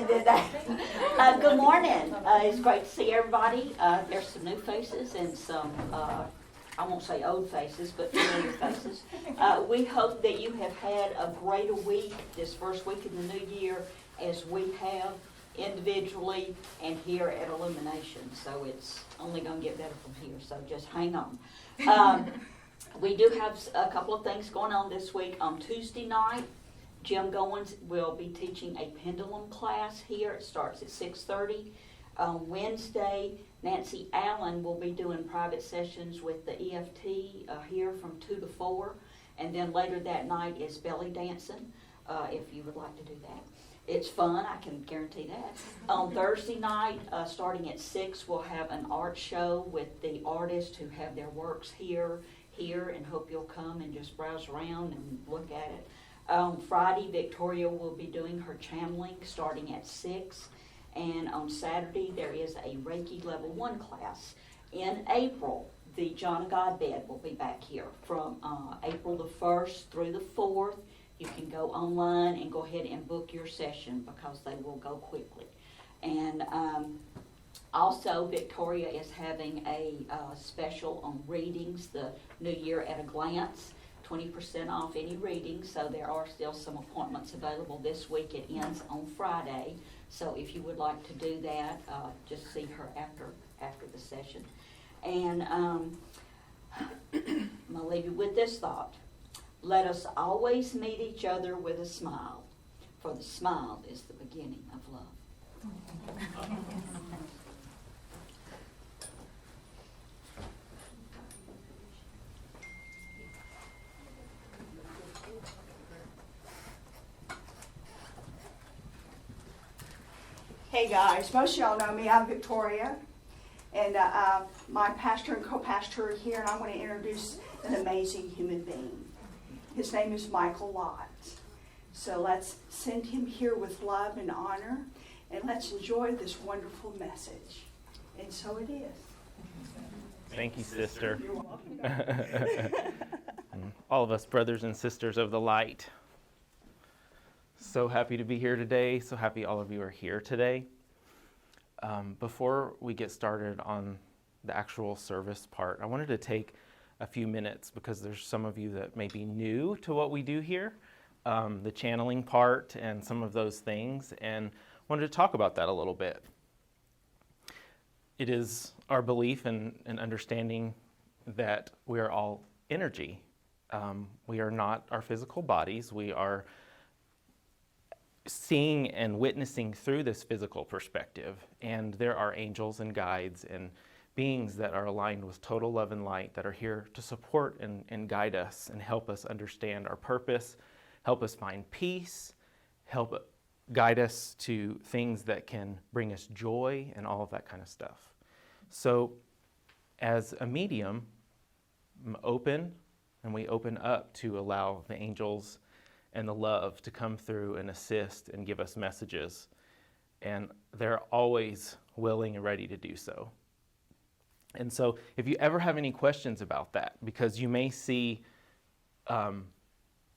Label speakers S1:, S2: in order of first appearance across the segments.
S1: did that. Good morning. It's great to see everybody. There's some new faces and some, I won't say old faces, but familiar faces. We hope that you have had a greater week, this first week in the new year, as we have individually and here at Illumination. So it's only going to get better from here, so just hang on. We do have a couple of things going on this week. On Tuesday night, Jim Goins will be teaching a pendulum class here. It starts at 6:30. On Wednesday, Nancy Allen will be doing private sessions with the EFT here from 2 to 4. And then later that night is belly dancing, if you would like to do that. It's fun, I can guarantee that. On Thursday night, starting at 6, we'll have an art show with the artists who have their works here, and hope you'll come and just browse around and look at it. On Friday, Victoria will be doing her channeling starting at 6. And on Saturday, there is a Reiki Level 1 class. In April, the John of God bed will be back here from April the 1st through the 4th. You can go online and go ahead and book your session because they will go quickly. And also, Victoria is having a special on readings, the New Year at a Glance. 20% off any readings, so there are still some appointments available this week. It ends on Friday, so if you would like to do that, just see her after the session. And I'm going to leave you with this thought. Let us always meet each other with a smile, for the smile is the beginning of love.
S2: Hey guys, most of y'all know me. I'm Victoria, and my pastor and co-pastor are here, and I want to introduce an amazing human being. His name is Michael Lott. So let's send him here with love and honor, and let's enjoy this wonderful message. And so it is.
S3: Thank you, sister.
S2: You're welcome.
S3: All of us brothers and sisters of the light. So happy to be here today. So happy all of you are here today. Before we get started on the actual service part, I wanted to take a few minutes because there's some of you that may be new to what we do here, the channeling part and some of those things, and wanted to talk about that a little bit. It is our belief and understanding that we are all energy. We are not our physical bodies. We are seeing and witnessing through this physical perspective, and there are angels and guides and beings that are aligned with total love and light that are here to support and guide us and help us understand our purpose, help us find peace, help guide us to things that can bring us joy and all of that kind of stuff. So as a medium, I'm open, and we open up to allow the angels and the love to come through and assist and give us messages. And they're always willing and ready to do so. And so if you ever have any questions about that, because you may see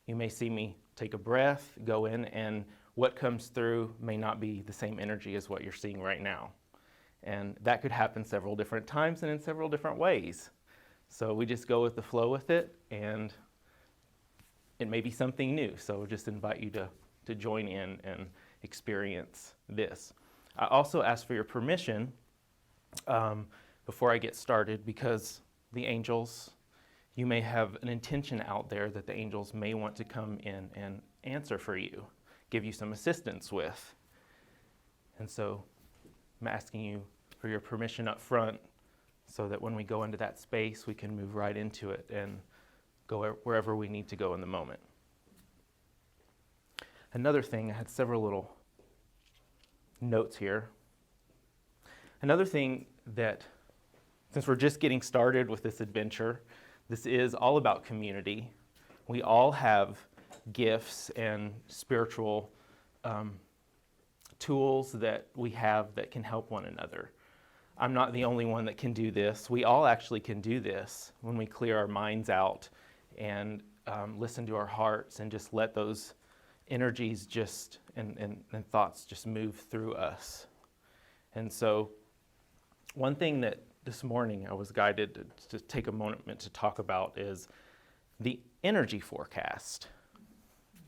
S3: me take a breath, go in, and what comes through may not be the same energy as what you're seeing right now. And that could happen several different times and in several different ways. So we just go with the flow with it, and it may be something new. So just invite you to join in and experience this. I also ask for your permission before I get started, because the angels, you may have an intention out there that the angels may want to come in and answer for you, give you some assistance with. And so I'm asking you for your permission up front so that when we go into that space, we can move right into it and go wherever we need to go in the moment. Another thing, I had several little notes here. Another thing that, since we're just getting started with this adventure, this is all about community. We all have gifts and spiritual tools that we have that can help one another. I'm not the only one that can do this. We all actually can do this when we clear our minds out and listen to our hearts and just let those energies just and thoughts just move through us. And so one thing that this morning I was guided to take a moment to talk about is the energy forecast.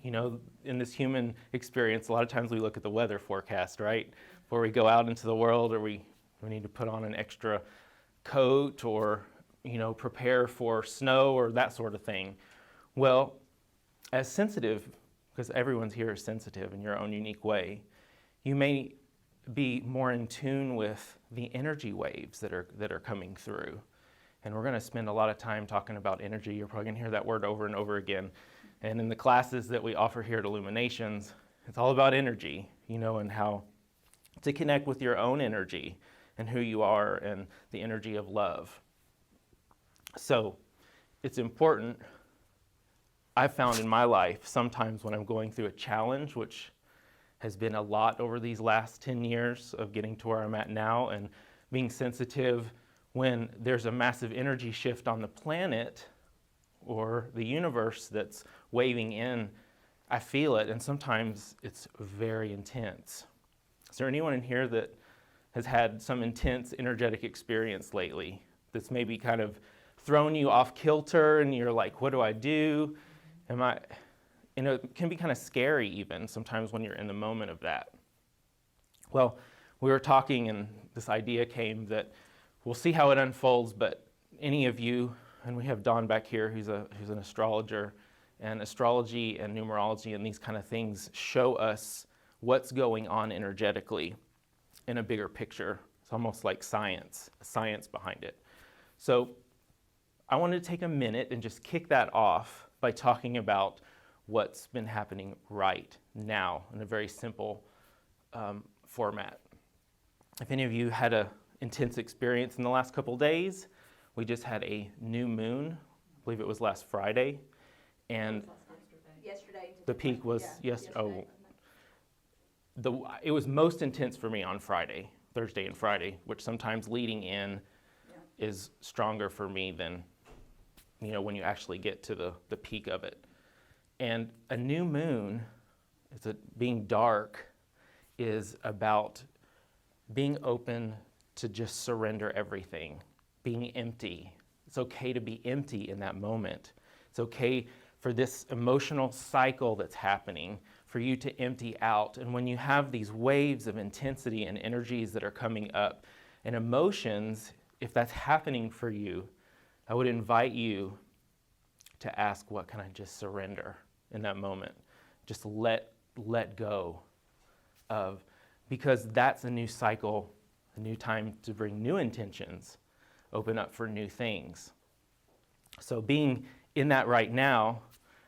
S3: You know, in this human experience, a lot of times we look at the weather forecast, right? Before we go out into the world, or we need to put on an extra coat, or, you know, prepare for snow or that sort of thing. Well, as sensitive, because everyone's here is sensitive in your own unique way, you may be more in tune with the energy waves that are coming through. And we're going to spend a lot of time talking about energy. You're probably going to hear that word over and over again. And in the classes that we offer here at Illuminations, it's all about energy, you know, and how to connect with your own energy and who you are and the energy of love. So it's important, I've found in my life, sometimes when I'm going through a challenge, which has been a lot over these last 10 years of getting to where I'm at now, and being sensitive when there's a massive energy shift on the planet or the universe that's waving in, I feel it, and sometimes it's very intense. Is there anyone in here that has had some intense energetic experience lately that's maybe kind of thrown you off kilter and you're like, what do I do? You know, it can be kind of scary even sometimes when you're in the moment of that. Well, we were talking and this idea came that we'll see how it unfolds, but any of you, and we have Don back here who's an astrologer, and astrology and numerology and these kind of things show us what's going on energetically in a bigger picture. It's almost like science behind it. So I wanted to take a minute and just kick that off by talking about what's been happening right now in a very simple format. If any of you had an intense experience in the last couple days, we just had a new moon. I believe it was last Friday, and
S4: Yesterday.
S3: the peak was yesterday. It was most intense for me on Friday, Thursday and Friday, which sometimes leading in is stronger for me than, you know, when you actually get to the peak of it. And a new moon, being dark, is about being open to just surrender everything, being empty. It's okay to be empty in that moment. It's okay for this emotional cycle that's happening for you to empty out. And when you have these waves of intensity and energies that are coming up and emotions, if that's happening for you, I would invite you to ask, what can I just surrender in that moment? Just let go of, because that's a new cycle, a new time to bring new intentions, open up for new things. So being in that right now,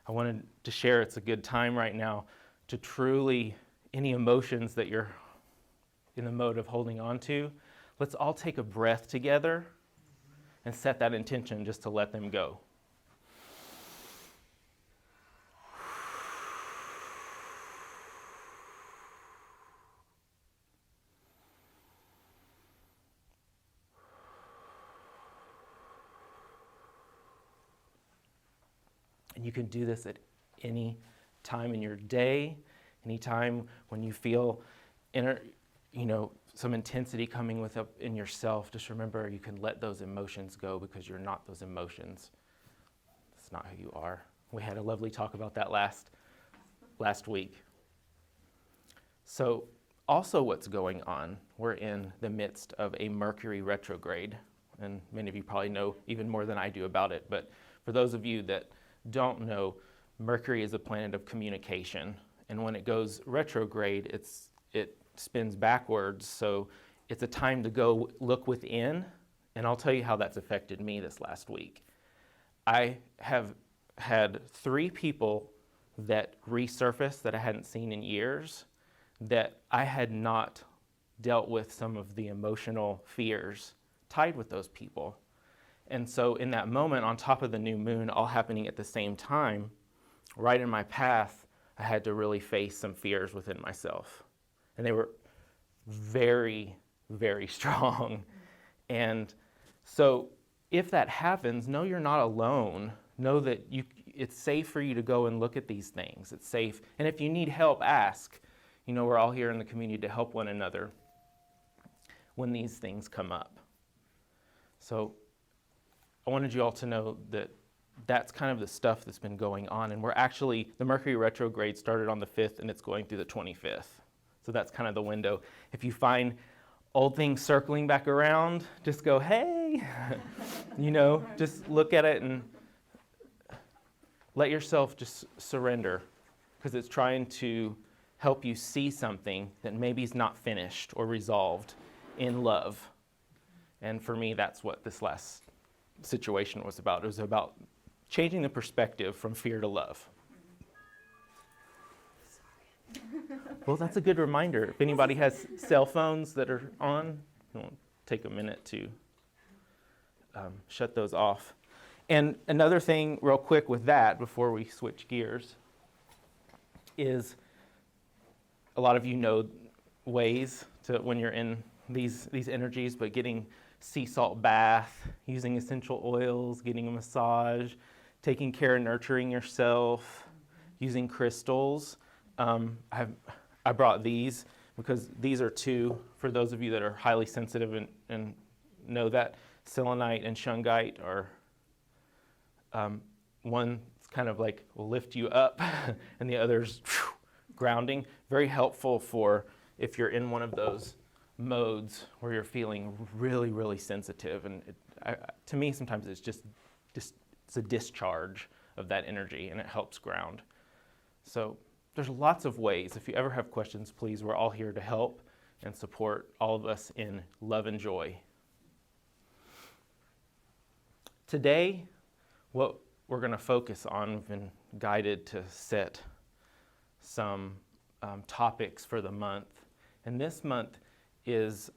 S3: I wanted to share it's a good time right now to truly, any emotions that you're in the mode of holding on to, let's all take a breath together and set that intention just to let them go. And you can do this at any time in your day, any time when you feel some intensity coming up in yourself. Just remember, you can let those emotions go because you're not those emotions. That's not who you are. We had a lovely talk about that last week. So also what's going on, we're in the midst of a Mercury retrograde, and many of you probably know even more than I do about it, but for those of you that don't know, Mercury is a planet of communication, and when it goes retrograde, it spins backwards, so it's a time to go look within, and I'll tell you how that's affected me this last week. I have had 3 people that resurfaced that I hadn't seen in years, that I had not dealt with some of the emotional fears tied with those people. And so in that moment, on top of the new moon all happening at the same time, right in my path, I had to really face some fears within myself. And they were very, very strong. And so if that happens, know you're not alone. Know that it's safe for you to go and look at these things. It's safe. And if you need help, ask. You know, we're all here in the community to help one another when these things come up. So I wanted you all to know that that's kind of the stuff that's been going on. And we're actually, the Mercury retrograde started on the 5th and it's going through the 25th. So that's kind of the window. If you find old things circling back around, just go, hey, you know, just look at it and let yourself just surrender, because it's trying to help you see something that maybe is not finished or resolved in love. And for me, that's what this last situation was about. It was about changing the perspective from fear to love. Well, that's a good reminder. If anybody has cell phones that are on, take a minute to shut those off. And another thing real quick with that, before we switch gears, is a lot of you know ways to, when you're in these energies, but getting sea salt bath, using essential oils, getting a massage, taking care and nurturing yourself, using crystals. I brought these because these are two, for those of you that are highly sensitive and know that, selenite and shungite are, one's kind of like will lift you up and the other's grounding. Very helpful for if you're in one of those modes where you're feeling really, really sensitive. And to me, sometimes it's just it's a discharge of that energy, and it helps ground. So there's lots of ways. If you ever have questions, please, we're all here to help and support all of us in love and joy. Today, what we're going to focus on, we've been guided to set some topics for the month. And this month is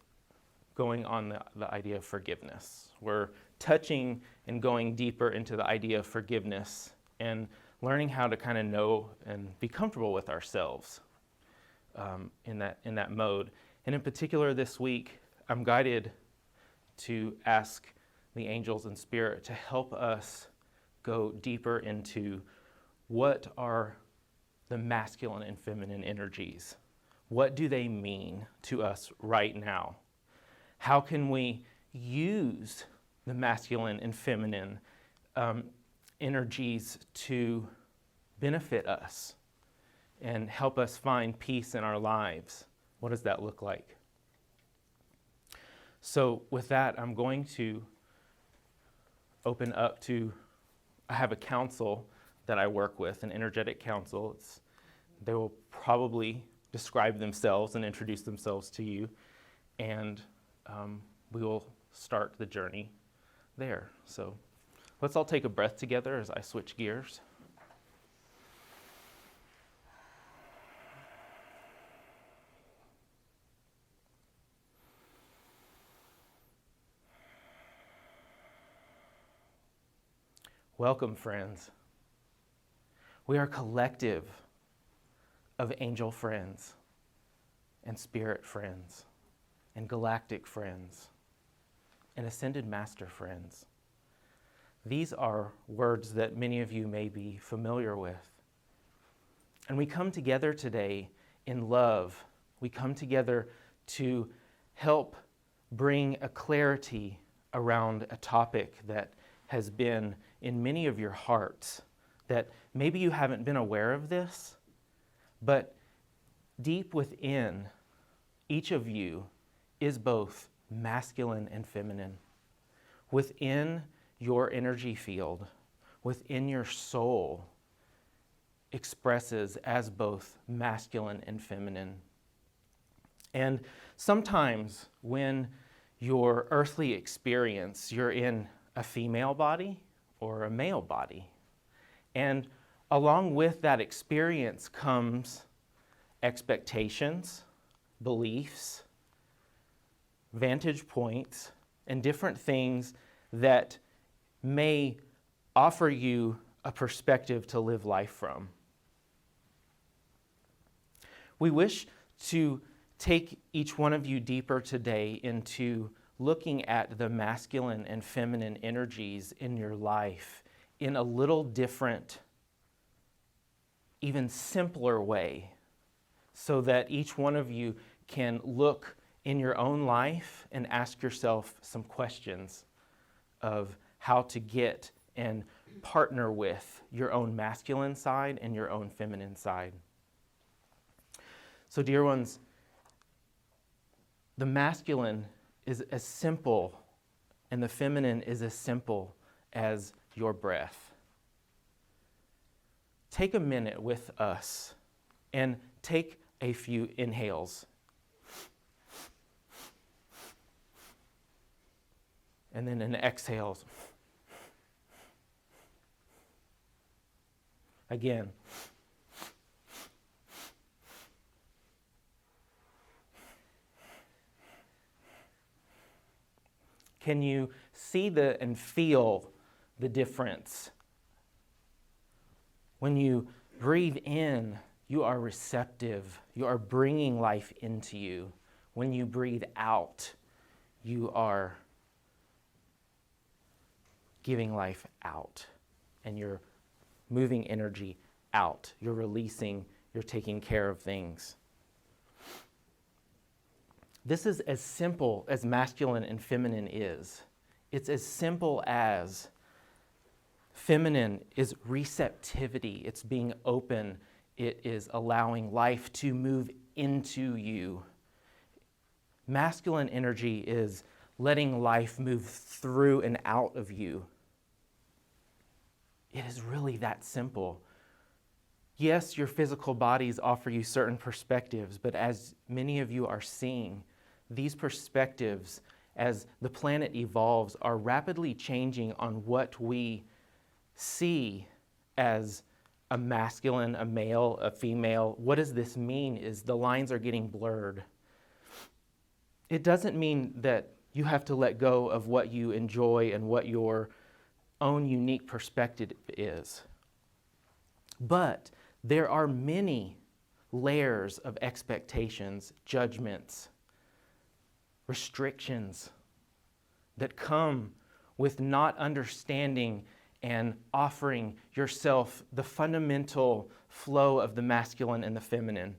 S3: going on the idea of forgiveness. We're touching and going deeper into the idea of forgiveness and learning how to kind of know and be comfortable with ourselves in that mode. And in particular this week, I'm guided to ask the angels and spirit to help us go deeper into what are the masculine and feminine energies. What do they mean to us right now? How can we use the masculine and feminine energies to benefit us and help us find peace in our lives? What does that look like? So with that, I'm going to open up to, I have a council that I work with, an energetic council. They will probably describe themselves and introduce themselves to you, and we will start the journey there. So let's all take a breath together as I switch gears. Welcome, friends. We are a collective of angel friends and spirit friends and galactic friends and ascended master friends. These are words that many of you may be familiar with. And we come together today in love. We come together to help bring a clarity around a topic that has been in many of your hearts, that maybe you haven't been aware of this, but deep within each of you is both masculine and feminine. Within your energy field, within your soul, expresses as both masculine and feminine. And sometimes when your earthly experience, you're in a female body or a male body. And along with that experience comes expectations, beliefs, vantage points, and different things that may offer you a perspective to live life from. We wish to take each one of you deeper today into looking at the masculine and feminine energies in your life in a little different even simpler way so that each one of you can look in your own life and ask yourself some questions of how to get and partner with your own masculine side and your own feminine side. So, dear ones, the masculine is as simple and the feminine is as simple as your breath. Take a minute with us and take a few inhales. And then an exhales. Again. Can you see and feel the difference? When you breathe in, you are receptive. You are bringing life into you. When you breathe out, you are giving life out. And you're moving energy out. You're releasing. You're taking care of things. This is as simple as masculine and feminine is. It's as simple as feminine is receptivity. It's being open. It is allowing life to move into you. Masculine energy is letting life move through and out of you. It is really that simple. Yes, your physical bodies offer you certain perspectives, but as many of you are seeing, these perspectives, as the planet evolves, are rapidly changing on what we see as a masculine, a male, a female. What does this mean is the lines are getting blurred. It doesn't mean that you have to let go of what you enjoy and what your own unique perspective is. But there are many layers of expectations, judgments, restrictions that come with not understanding and offering yourself the fundamental flow of the masculine and the feminine.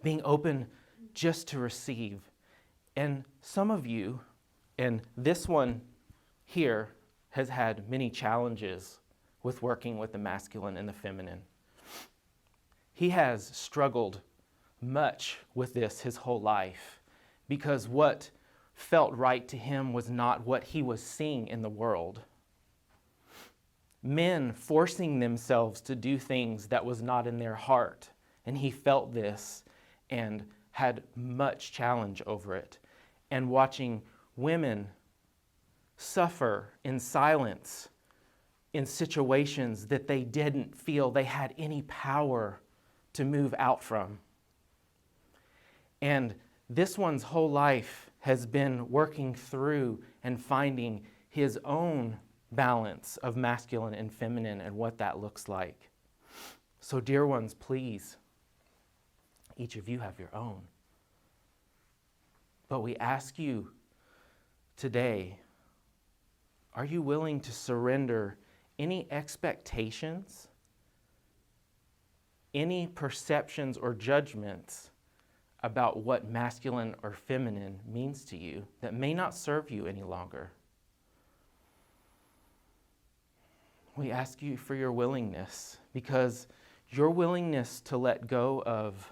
S3: Being open just to receive. And some of you, and this one here, has had many challenges with working with the masculine and the feminine. He has struggled much with this his whole life because what felt right to him was not what he was seeing in the world. Men forcing themselves to do things that was not in their heart, and he felt this and had much challenge over it. And watching women suffer in silence in situations that they didn't feel they had any power to move out from. And this one's whole life has been working through and finding his own balance of masculine and feminine and what that looks like. So, dear ones, please, each of you have your own. But we ask you today, are you willing to surrender any expectations, any perceptions or judgments about what masculine or feminine means to you that may not serve you any longer? We ask you for your willingness, because your willingness to let go of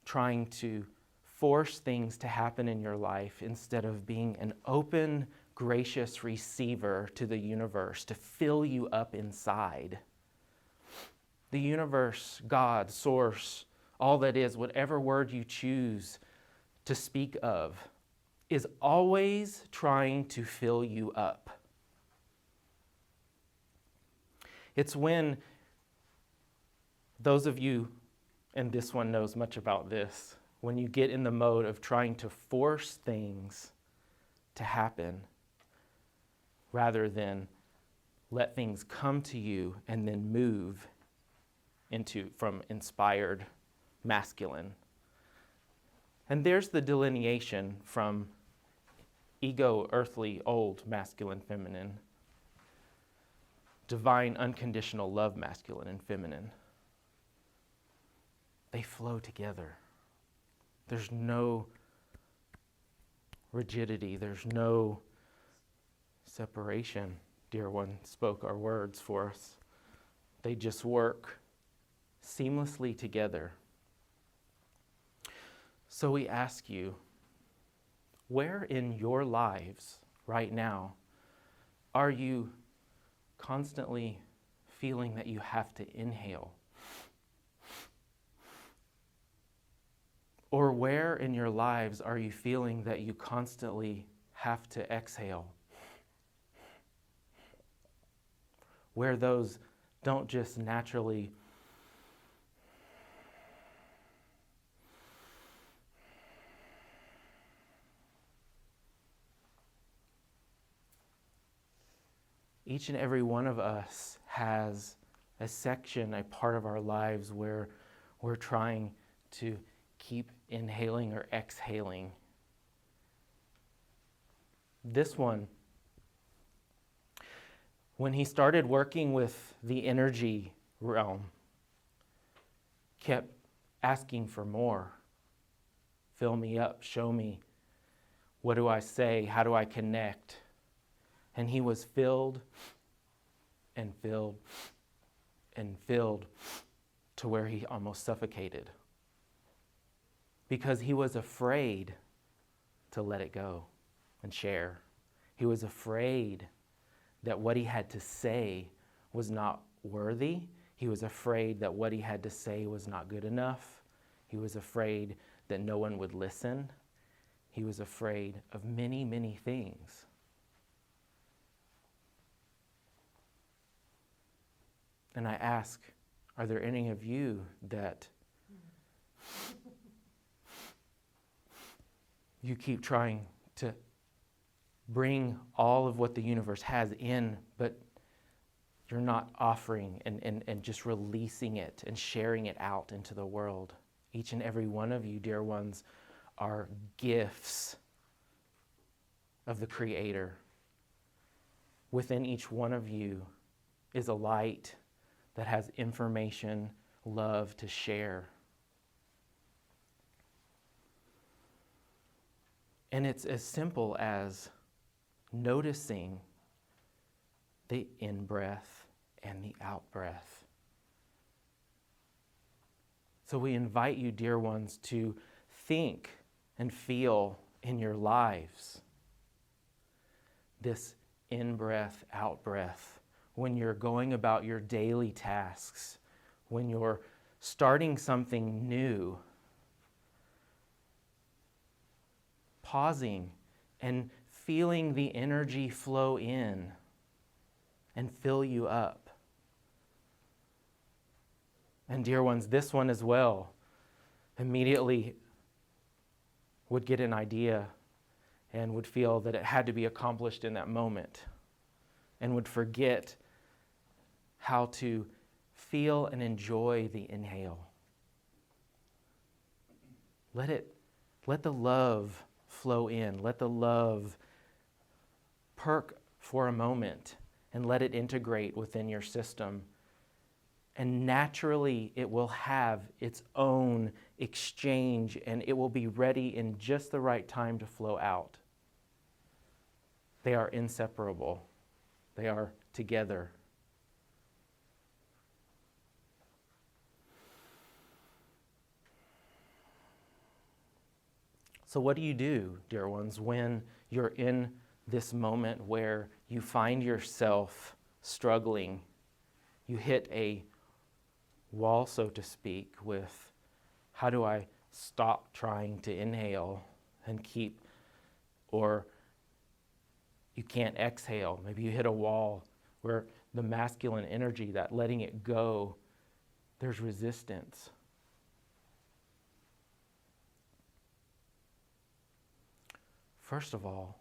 S3: trying to force things to happen in your life instead of being an open, gracious receiver to the universe to fill you up inside. The universe, God, source, all that is, whatever word you choose to speak of, is always trying to fill you up. It's when those of you, and this one knows much about this, when you get in the mode of trying to force things to happen rather than let things come to you and then move from inspired masculine. And there's the delineation from ego, earthly, old, masculine, feminine. divine unconditional love, masculine and feminine. They flow together. There's no rigidity. There's no separation. Dear one spoke our words for us. They just work seamlessly together. So we ask you, where in your lives right now are you constantly feeling that you have to inhale? Or where in your lives are you feeling that you constantly have to exhale? Where those don't just naturally each and every one of us has a section, a part of our lives where we're trying to keep inhaling or exhaling. This one, when he started working with the energy realm, kept asking for more. Fill me up, show me. What do I say? How do I connect? And he was filled and filled and filled to where he almost suffocated. Because he was afraid to let it go and share. He was afraid that what he had to say was not worthy. He was afraid that what he had to say was not good enough. He was afraid that no one would listen. He was afraid of many, many things. And I ask, are there any of you that you keep trying to bring all of what the universe has in, but you're not offering and just releasing it and sharing it out into the world? Each and every one of you, dear ones, are gifts of the Creator. Within each one of you is a light that has information, love to share. And it's as simple as noticing the in-breath and the out-breath. So we invite you, dear ones, to think and feel in your lives this in-breath, out-breath, when you're going about your daily tasks, when you're starting something new, pausing and feeling the energy flow in and fill you up. And dear ones, this one as well immediately would get an idea and would feel that it had to be accomplished in that moment and would forget how to feel and enjoy the inhale. Let the love flow in. Let the love perk for a moment and let it integrate within your system. And naturally, it will have its own exchange and it will be ready in just the right time to flow out. They are inseparable. They are together. So what do you do, dear ones, when you're in this moment where you find yourself struggling? You hit a wall, so to speak, with how do I stop trying to inhale and keep, or you can't exhale. Maybe you hit a wall where the masculine energy, that letting it go, there's resistance. First of all,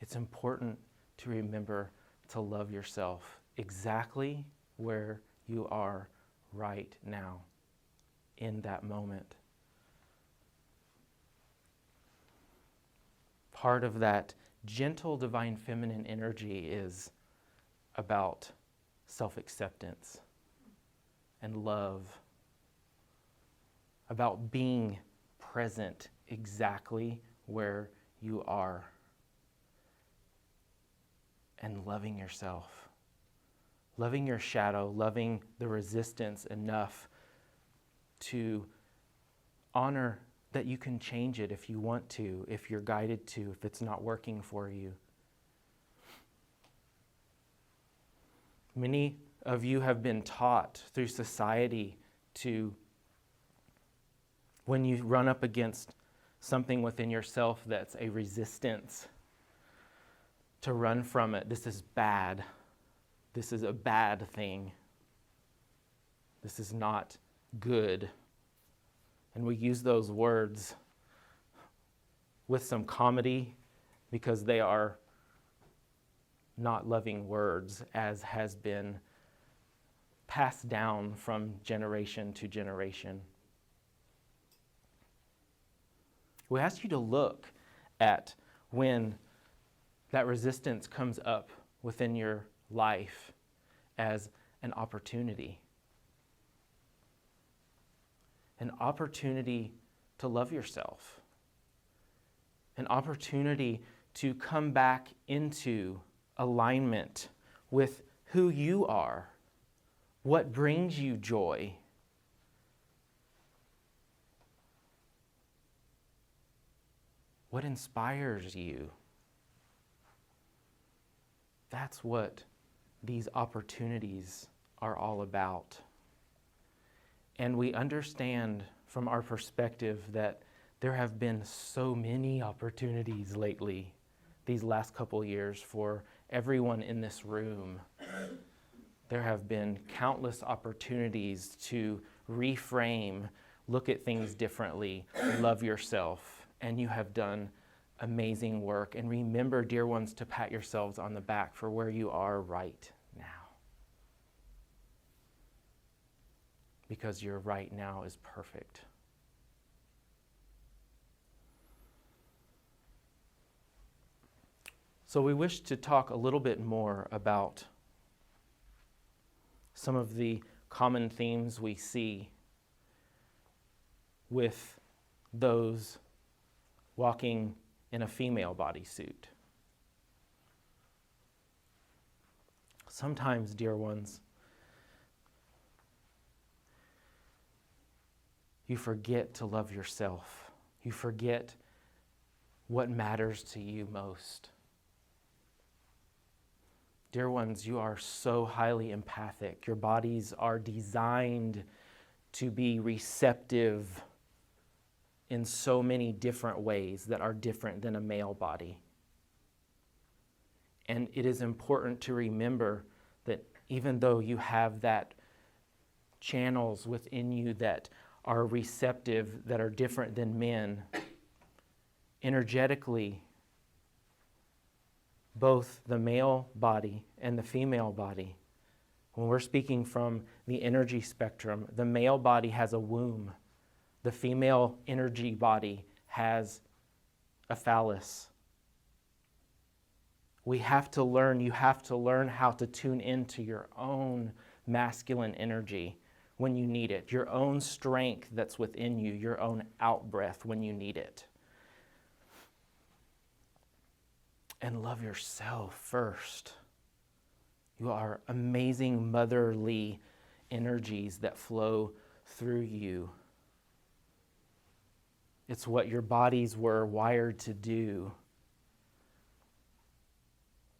S3: it's important to remember to love yourself exactly where you are right now, in that moment. Part of that gentle divine feminine energy is about self-acceptance and love, about being present exactly where you are and loving yourself, loving your shadow, loving the resistance enough to honor that you can change it if you want to, if you're guided to, if it's not working for you. Many of you have been taught through society to, when you run up against something within yourself that's a resistance, to run from it. This is bad. This is a bad thing. This is not good. And we use those words with some comedy because they are not loving words, as has been passed down from generation to generation. We ask you to look at when that resistance comes up within your life as an opportunity. An opportunity to love yourself. An opportunity to come back into alignment with who you are, what brings you joy. What inspires you? That's what these opportunities are all about. And we understand from our perspective that there have been so many opportunities lately, these last couple years, for everyone in this room. There have been countless opportunities to reframe, look at things differently, love yourself, and you have done amazing work. And remember, dear ones, to pat yourselves on the back for where you are right now. Because your right now is perfect. So we wish to talk a little bit more about some of the common themes we see with those walking in a female bodysuit. Sometimes, dear ones, you forget to love yourself. You forget what matters to you most. Dear ones, you are so highly empathic. Your bodies are designed to be receptive in so many different ways that are different than a male body. And it is important to remember that even though you have that channels within you that are receptive, that are different than men, energetically, both the male body and the female body, when we're speaking from the energy spectrum, the male body has a womb. The female energy body has a phallus. You have to learn how to tune into your own masculine energy when you need it, your own strength that's within you, your own out-breath when you need it. And love yourself first. You are amazing motherly energies that flow through you. It's what your bodies were wired to do.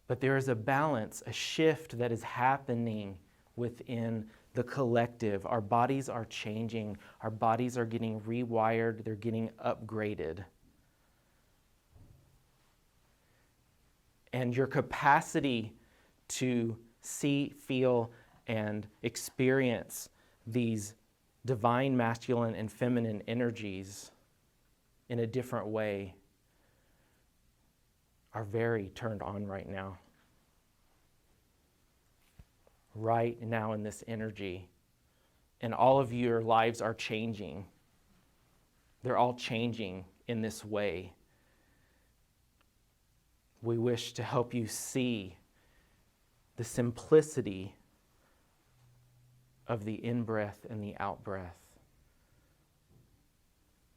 S3: But there is a balance, a shift that is happening within the collective. Our bodies are changing. Our bodies are getting rewired. They're getting upgraded. And your capacity to see, feel, and experience these divine masculine and feminine energies in a different way are very turned on right now. Right now in this energy. And all of your lives are changing. They're all changing in this way. We wish to help you see the simplicity of the in-breath and the out-breath,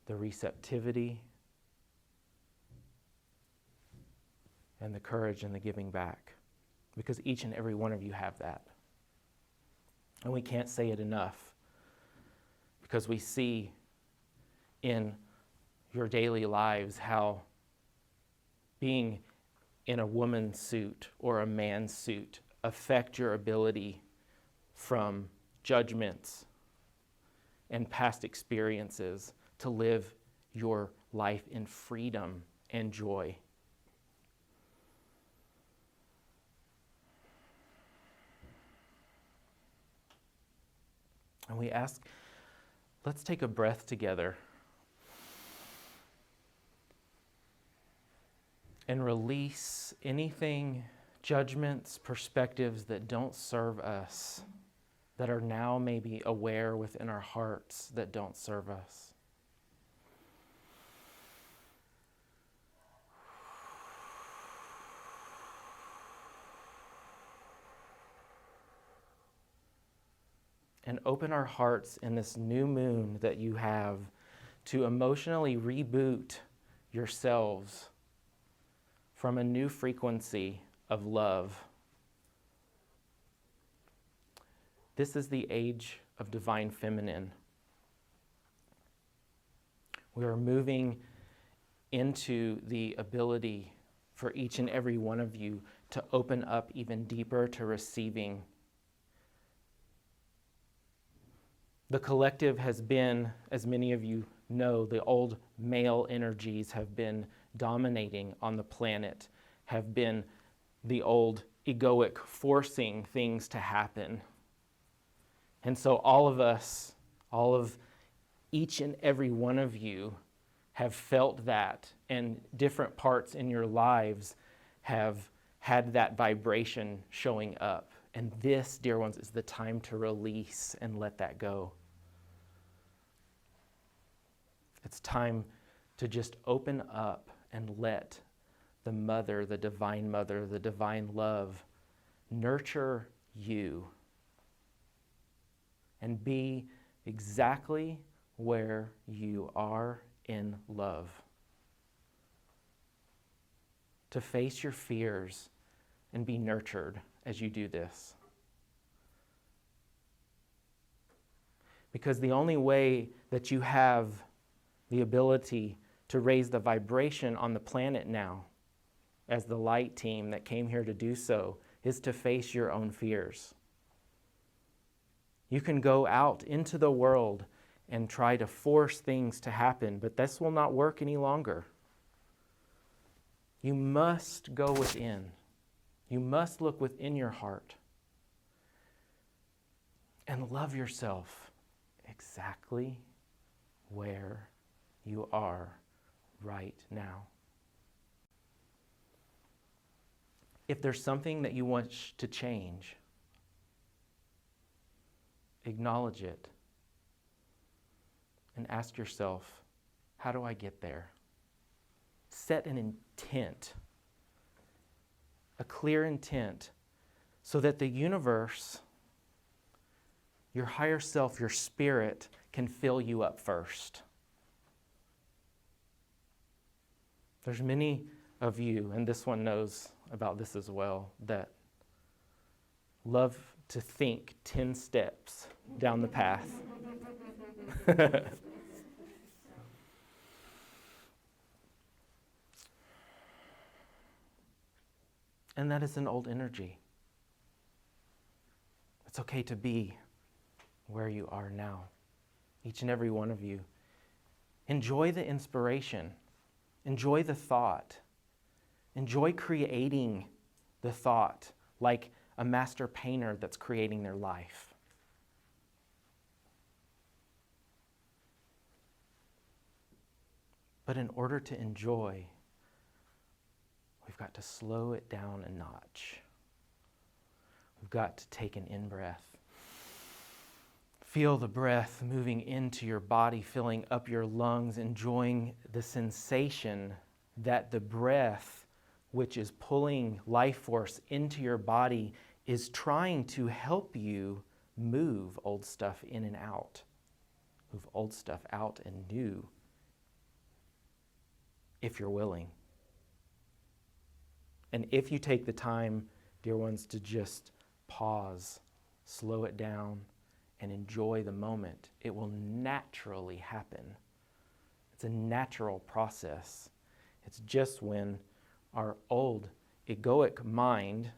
S3: the receptivity and the courage and the giving back. Because each and every one of you have that. And we can't say it enough, because we see in your daily lives how being in a woman's suit or a man's suit affect your ability from judgments and past experiences to live your life in freedom and joy. And we ask, let's take a breath together and release anything, judgments, perspectives that don't serve us, that are now maybe aware within our hearts that don't serve us. And open our hearts in this new moon that you have to emotionally reboot yourselves from a new frequency of love. This is the age of divine feminine. We are moving into the ability for each and every one of you to open up even deeper to receiving. The collective has been, as many of you know, the old male energies have been dominating on the planet, have been the old egoic forcing things to happen. And so all of us, each and every one of you have felt that, and different parts in your lives have had that vibration showing up. And this, dear ones, is the time to release and let that go. It's time to just open up and let the mother, the divine love, nurture you and be exactly where you are in love. To face your fears and be nurtured as you do this. Because the only way that you have the ability to raise the vibration on the planet now, as the light team that came here to do so, is to face your own fears. You can go out into the world and try to force things to happen, but this will not work any longer. You must go within. You must look within your heart and love yourself exactly where you are right now. If there's something that you want to change, acknowledge it and ask yourself, how do I get there? Set an intent, a clear intent, so that the universe, your higher self, your spirit, can fill you up first. There's many of you, and this one knows about this as well, that love to think 10 steps down the path. And that is an old energy. It's okay to be where you are now. Each and every one of you. Enjoy the inspiration. Enjoy the thought. Enjoy creating the thought like a master painter that's creating their life. But in order to enjoy, we've got to slow it down a notch. We've got to take an in-breath. Feel the breath moving into your body, filling up your lungs, enjoying the sensation that the breath, which is pulling life force into your body, is trying to help you move old stuff in and out. Move old stuff out and new, if you're willing. And if you take the time, dear ones, to just pause, slow it down, and enjoy the moment, it will naturally happen. It's a natural process. It's just when our old egoic mind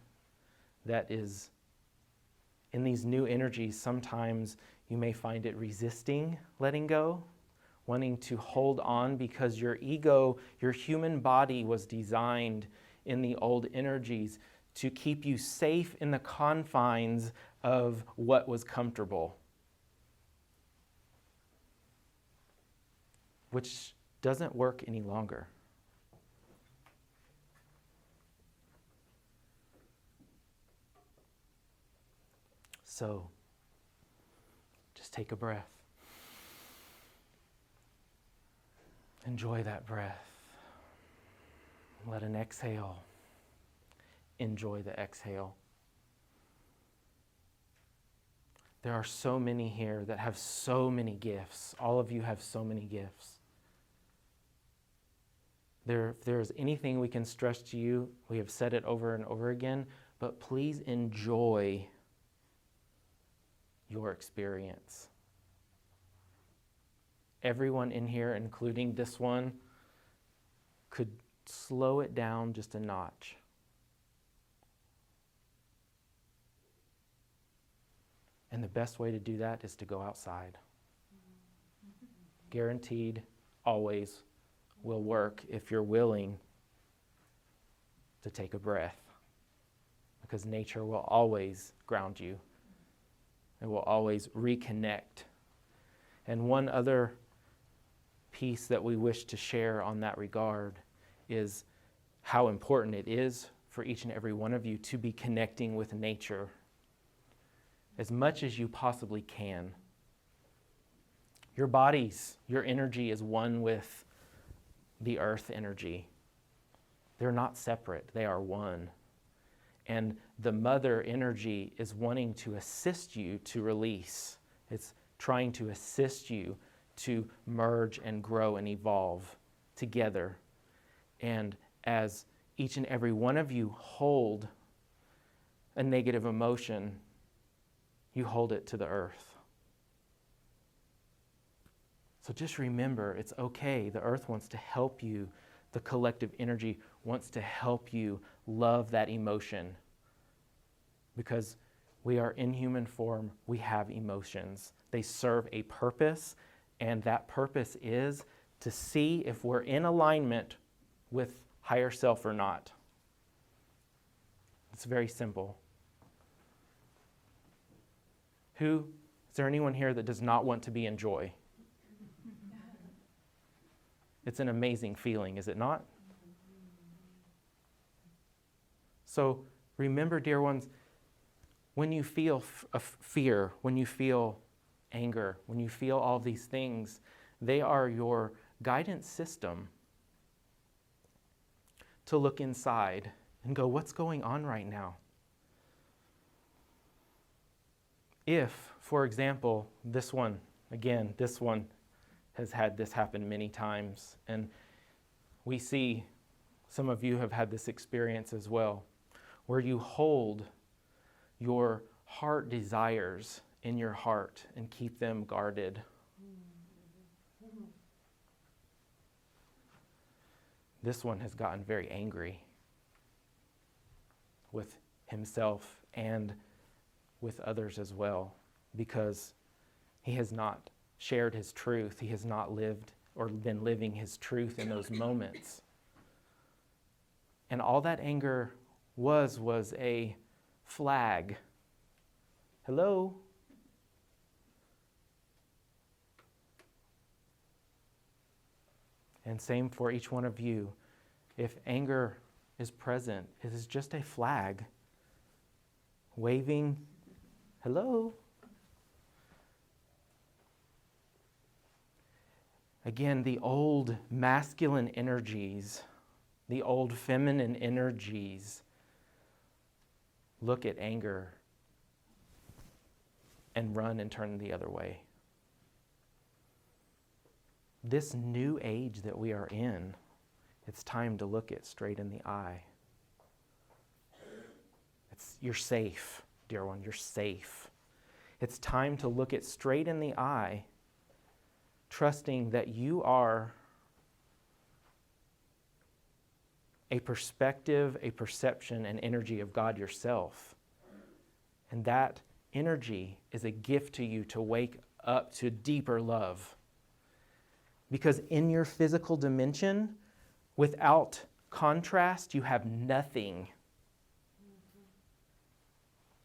S3: that is in these new energies, sometimes you may find it resisting letting go, wanting to hold on because your ego, your human body was designed in the old energies to keep you safe in the confines of what was comfortable, which doesn't work any longer. So, just take a breath. Enjoy that breath. Let an exhale. Enjoy the exhale. There are so many here that have so many gifts. All of you have so many gifts. If there's anything we can stress to you, we have said it over and over again, but please enjoy your experience. Everyone in here, including this one, could slow it down just a notch. And the best way to do that is to go outside. Guaranteed, always will work if you're willing to take a breath. Because nature will always ground you. It will always reconnect. And one other piece that we wish to share on that regard is how important it is for each and every one of you to be connecting with nature as much as you possibly can. Your bodies, your energy is one with the earth energy. They're not separate, they are one. And the mother energy is wanting to assist you to release. It's trying to assist you to merge and grow and evolve together. And as each and every one of you hold a negative emotion, you hold it to the earth. So just remember, it's okay. The earth wants to help you. The collective energy wants to help you love that emotion. Because we are in human form, we have emotions. They serve a purpose, and that purpose is to see if we're in alignment with higher self or not. It's very simple. Is there anyone here that does not want to be in joy? It's an amazing feeling, is it not? So remember, dear ones, when you feel fear, when you feel anger, when you feel all these things, they are your guidance system to look inside and go, what's going on right now? If, for example, this one has had this happen many times, and we see some of you have had this experience as well, where you hold your heart desires in your heart and keep them guarded. This one has gotten very angry with himself and with others as well, because he has not shared his truth. He has not lived or been living his truth in those moments. And all that anger was a flag. Hello? And same for each one of you. If anger is present, it is just a flag waving, hello? Again, the old masculine energies, the old feminine energies look at anger and run and turn the other way. This new age that we are in, it's time to look it straight in the eye. You're safe, dear one, you're safe. It's time to look it straight in the eye, trusting that you are a perspective, a perception, an energy of God yourself. And that energy is a gift to you to wake up to deeper love. Because in your physical dimension, without contrast, you have nothing.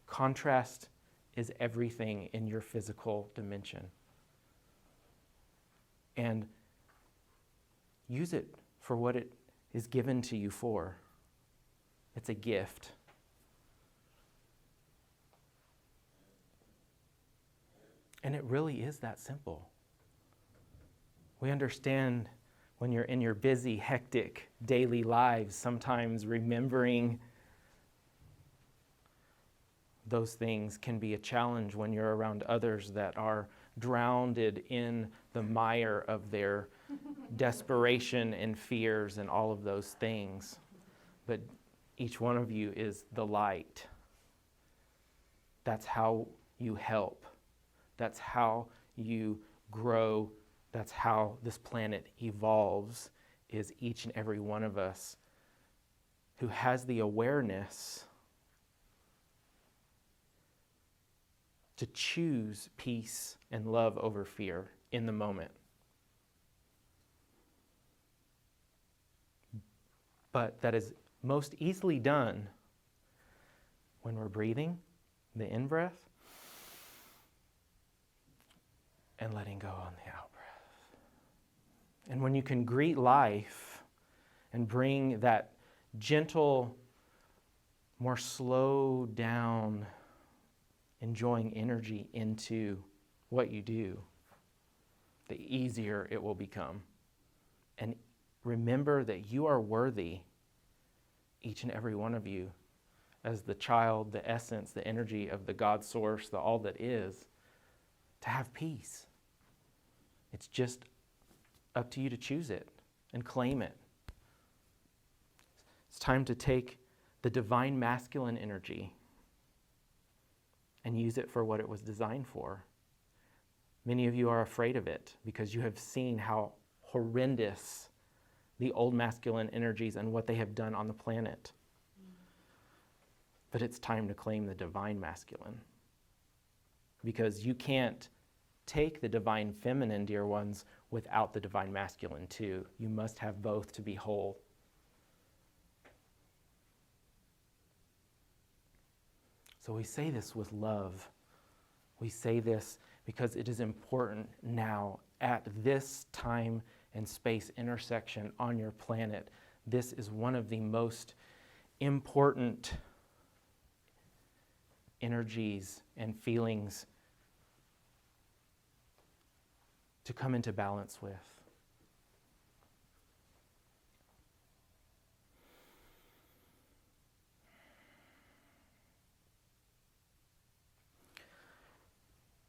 S3: Contrast is everything in your physical dimension. And use it for what it is given to you for. It's a gift. And it really is that simple. We understand when you're in your busy, hectic daily lives, sometimes remembering those things can be a challenge when you're around others that are drowned in the mire of their desperation and fears and all of those things. But each one of you is the light. That's how you help. That's how you grow. That's how this planet evolves, is each and every one of us who has the awareness to choose peace and love over fear in the moment. But that is most easily done when we're breathing, the in-breath, and letting go on the out-breath. And when you can greet life and bring that gentle, more slow down, enjoying energy into what you do, the easier it will become. And remember that you are worthy, each and every one of you, as the child, the essence, the energy of the God source, the all that is, to have peace. It's just up to you to choose it and claim it. It's time to take the divine masculine energy and use it for what it was designed for. Many of you are afraid of it because you have seen how horrendous the old masculine energies and what they have done on the planet. But it's time to claim the divine masculine, because you can't take the divine feminine, dear ones, without the divine masculine too. You must have both to be whole. So we say this with love. We say this because it is important now at this time and space intersection on your planet. This is one of the most important energies and feelings to come into balance with.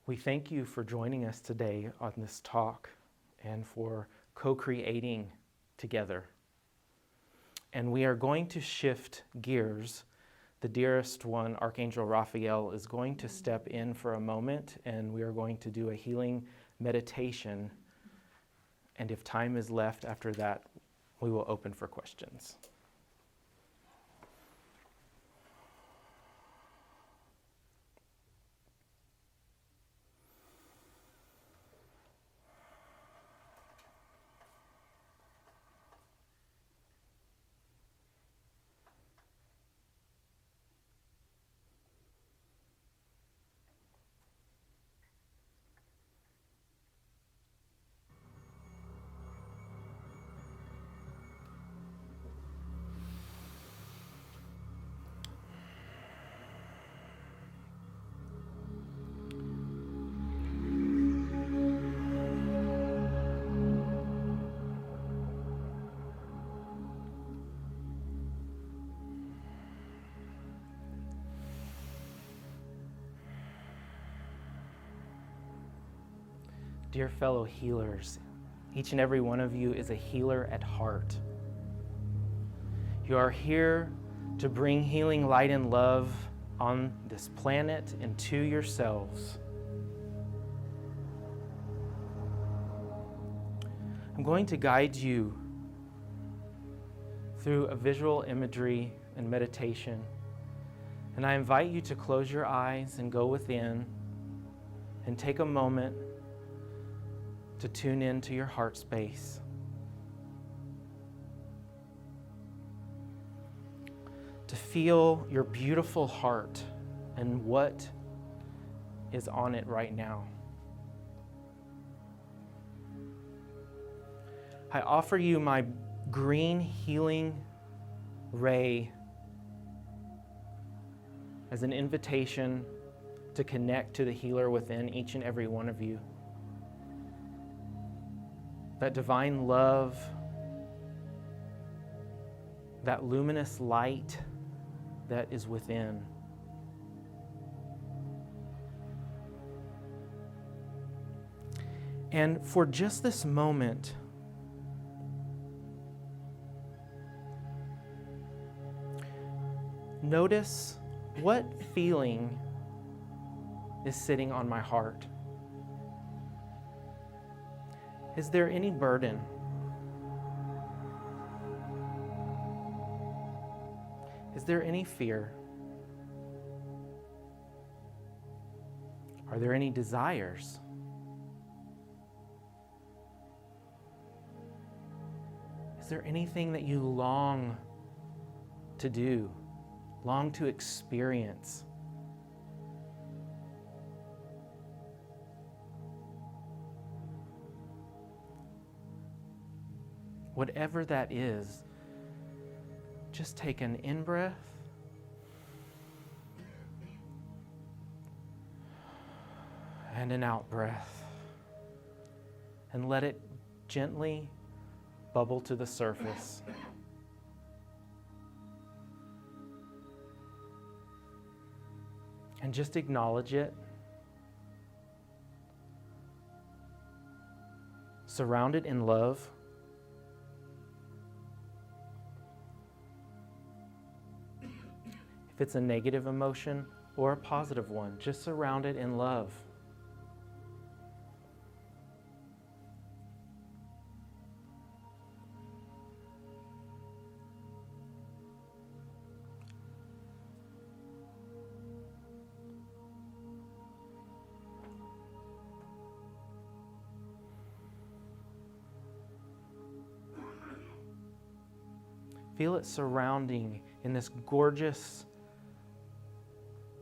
S3: We thank you for joining us today on this talk and for co-creating together. And we are going to shift gears. The dearest one, Archangel Raphael, is going to step in for a moment, and we are going to do a healing meditation. And if time is left after that, we will open for questions. Dear fellow healers, each and every one of you is a healer at heart. You are here to bring healing light and love on this planet and to yourselves. I'm going to guide you through a visual imagery and meditation. And I invite you to close your eyes and go within and take a moment to tune into your heart space. To feel your beautiful heart and what is on it right now. I offer you my green healing ray as an invitation to connect to the healer within each and every one of you. That divine love, that luminous light that is within. And for just this moment, notice what feeling is sitting on my heart. Is there any burden? Is there any fear? Are there any desires? Is there anything that you long to do, long to experience? Whatever that is, just take an in-breath and an out-breath and let it gently bubble to the surface. And just acknowledge it. Surround it in love. If it's a negative emotion or a positive one, just surround it in love. Feel it surrounding in this gorgeous,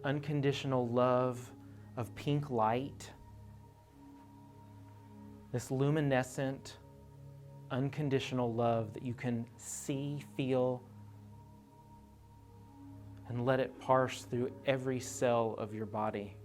S3: unconditional love of pink light, this luminescent, unconditional love that you can see, feel, and let it parse through every cell of your body.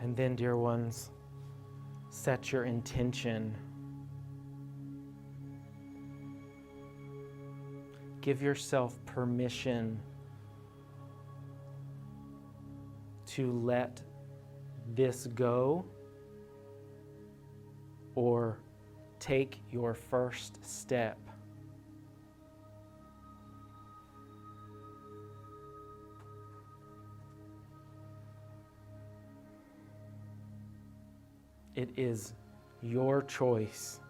S3: And then, dear ones, set your intention. Give yourself permission to let this go or take your first step. It is your choice.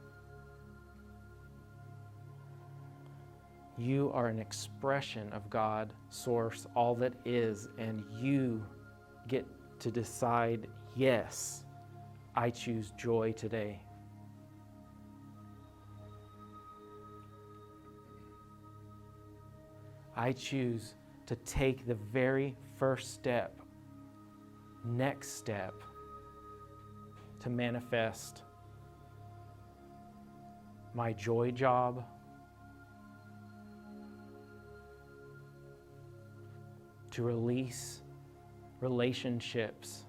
S3: You are an expression of God, Source, all that is, and you get to decide, yes, I choose joy today. I choose to take the very first step, next step, to manifest my joy job, to release relationships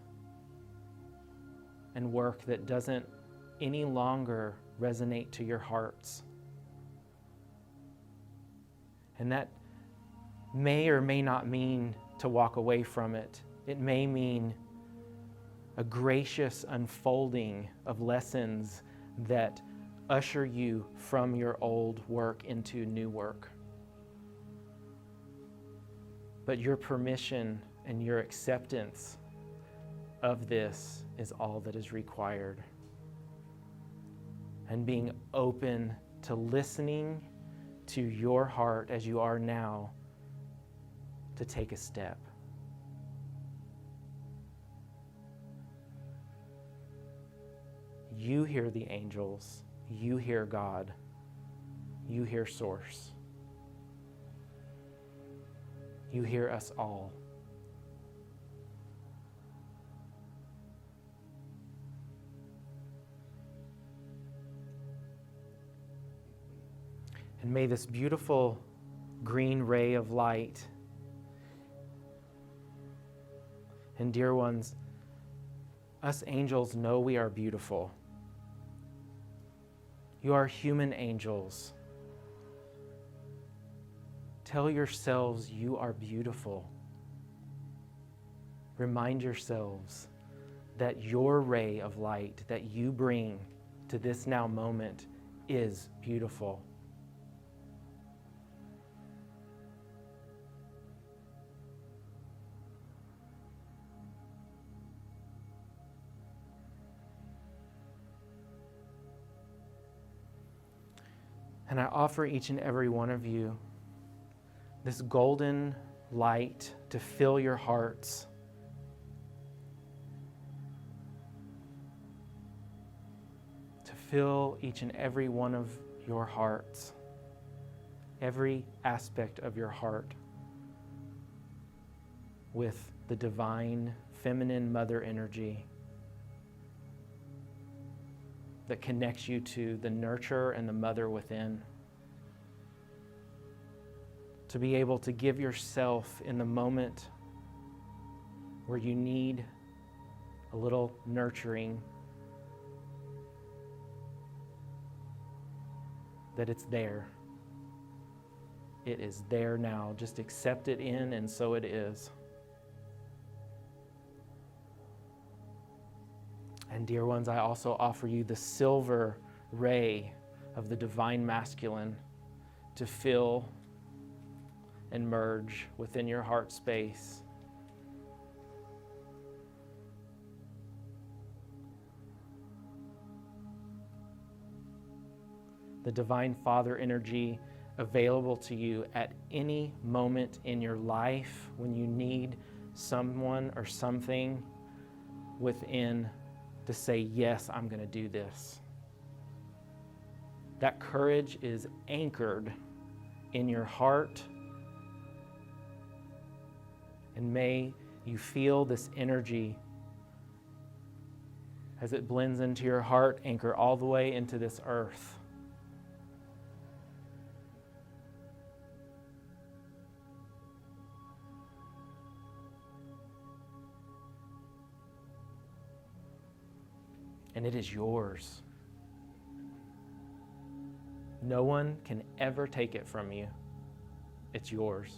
S3: and work that doesn't any longer resonate to your hearts. And that may or may not mean to walk away from it. It may mean a gracious unfolding of lessons that usher you from your old work into new work. But your permission and your acceptance of this is all that is required. And being open to listening to your heart as you are now to take a step. You hear the angels, you hear God, you hear Source. You hear us all. And may this beautiful green ray of light, and dear ones, us angels know we are beautiful. You are human angels. Tell yourselves you are beautiful. Remind yourselves that your ray of light that you bring to this now moment is beautiful. And I offer each and every one of you this golden light to fill your hearts. To fill each and every one of your hearts. Every aspect of your heart with the divine feminine mother energy that connects you to the nurturer and the mother within. To be able to give yourself in the moment where you need a little nurturing, that it's there. It is there now. Just accept it in, and so it is. And dear ones, I also offer you the silver ray of the divine masculine to fill and merge within your heart space. The divine father energy available to you at any moment in your life when you need someone or something within to say, yes, I'm going to do this. That courage is anchored in your heart. And may you feel this energy as it blends into your heart, anchor all the way into this earth. And it is yours. No one can ever take it from you. It's yours.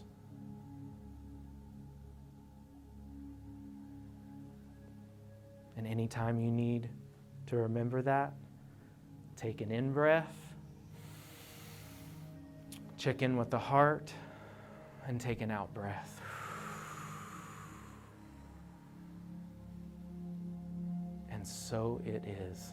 S3: And anytime you need to remember that, take an in-breath, check in with the heart, and take an out-breath. And so it is.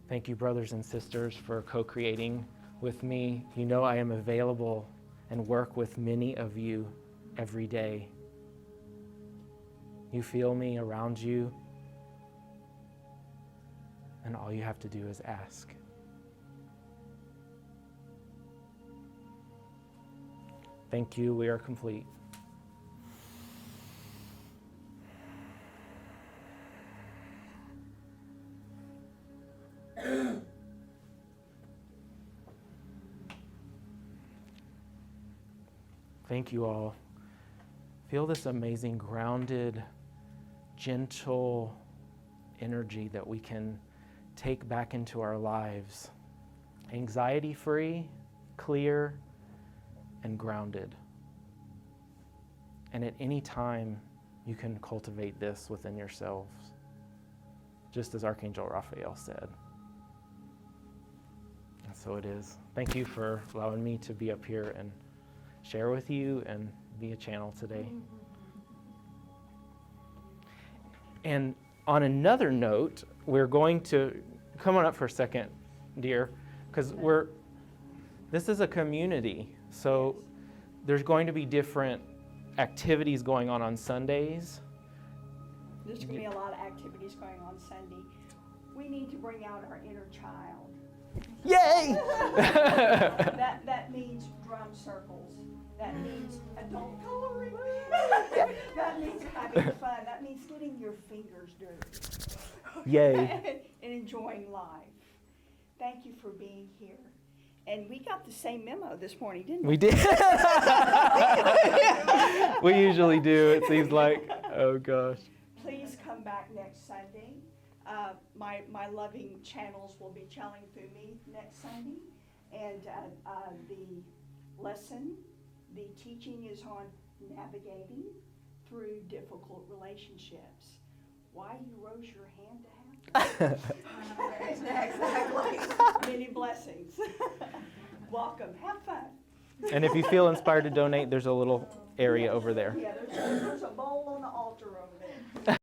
S3: Thank you, brothers and sisters, for co-creating with me. You know I am available and work with many of you every day. You feel me around you, and all you have to do is ask. Thank you. We are complete. Thank you all Feel this amazing, grounded, gentle energy that we can take back into our lives. Anxiety-free, clear, and grounded. And at any time, you can cultivate this within yourselves, just as Archangel Raphael said. And so it is. Thank you for allowing me to be up here and share with you and be a channel today. And on another note, we're going to come on up for a second, dear, because this is a community. So there's going to be different activities going on Sundays.
S2: There's going to be a lot of activities going on Sunday. We need to bring out our inner child.
S3: Yay!
S2: That means drum circles. That means adult coloring. That means having fun. That means getting your fingers dirty.
S3: Yay.
S2: And enjoying life. Thank you for being here. And we got the same memo this morning, didn't we?
S3: We did. We usually do, it seems like. Oh, gosh.
S2: Please come back next Sunday. My loving channels will be channeling through me next Sunday. And the teaching is on navigating through difficult relationships. Why you rose your hand to have Exactly. Many blessings. Welcome. Have fun.
S3: And if you feel inspired to donate, there's a little area over there.
S2: Yeah, there's a bowl on the altar over there.